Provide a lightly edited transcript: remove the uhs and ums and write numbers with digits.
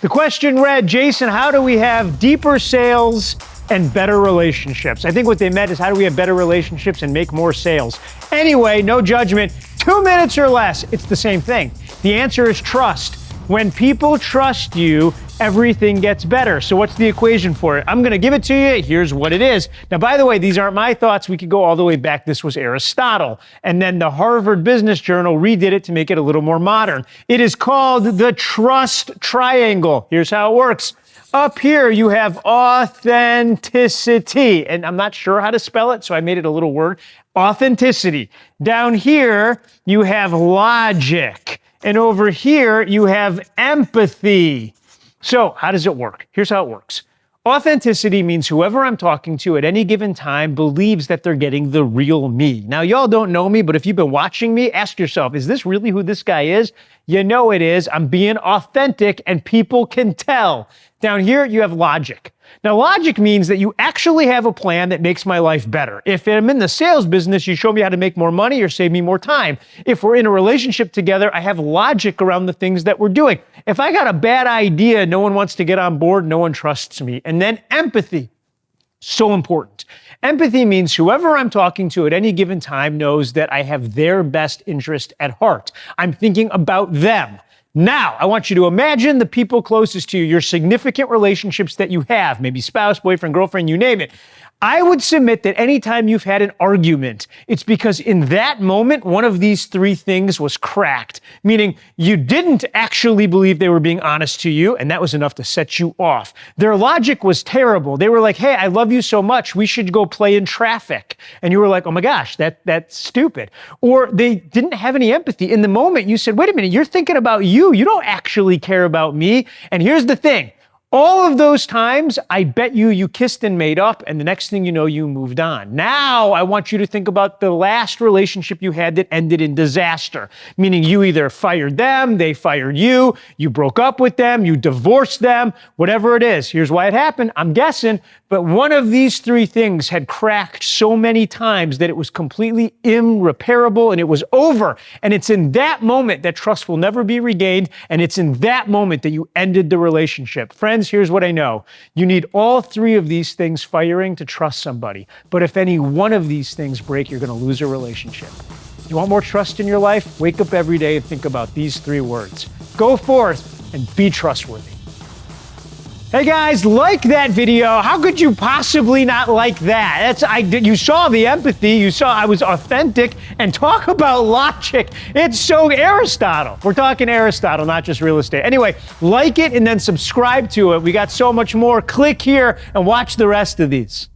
The question read, Jason, how do we have deeper sales and better relationships? I think what they meant is how do we have better relationships and make more sales? Anyway, no judgment, 2 minutes or less, it's the same thing. The answer is trust. When people trust you, everything gets better. So what's the equation for it? I'm going to give it to you. Here's what it is. Now, by the way, these aren't my thoughts. We could go all the way back. This was Aristotle. And then the Harvard Business Journal redid it to make it a little more modern. It is called the trust triangle. Here's how it works. Up here, you have authenticity. And I'm not sure how to spell it, so I made it a little word. Authenticity. Down here, you have logic. And over here, you have empathy. So how does it work? Here's how it works. Authenticity means whoever I'm talking to at any given time believes that they're getting the real me. Now, y'all don't know me, but if you've been watching me, ask yourself, is this really who this guy is? You know it is. I'm being authentic and people can tell. Down here, you have logic. Now, logic means that you actually have a plan that makes my life better. If I'm in the sales business, you show me how to make more money or save me more time. If we're in a relationship together, I have logic around the things that we're doing. If I got a bad idea, no one wants to get on board, no one trusts me. And then empathy. So important. Empathy means whoever I'm talking to at any given time knows that I have their best interest at heart. I'm thinking about them. Now, I want you to imagine the people closest to you, your significant relationships that you have, maybe spouse, boyfriend, girlfriend, you name it. I would submit that anytime you've had an argument, it's because in that moment, one of these three things was cracked, meaning you didn't actually believe they were being honest to you, and that was enough to set you off. Their logic was terrible. They were like, hey, I love you so much, we should go play in traffic. And you were like, oh my gosh, that's stupid. Or they didn't have any empathy. In the moment, you said, wait a minute, you're thinking about you. You don't actually care about me. And here's the thing. All of those times, I bet you kissed and made up, and the next thing you know, you moved on. Now, I want you to think about the last relationship you had that ended in disaster, meaning you either fired them, they fired you, you broke up with them, you divorced them, whatever it is. Here's why it happened. I'm guessing, but one of these three things had cracked so many times that it was completely irreparable and it was over. And it's in that moment that trust will never be regained, and it's in that moment that you ended the relationship. Friends, here's what I know. You need all three of these things firing to trust somebody. But if any one of these things break, you're going to lose a relationship. You want more trust in your life? Wake up every day and think about these three words. Go forth and be trustworthy. Hey guys, like that video. How could you possibly not like that? You saw the empathy, you saw I was authentic, and talk about logic. It's so Aristotle. We're talking Aristotle, not just real estate. Anyway, like it and then subscribe to it. We got so much more. Click here and watch the rest of these.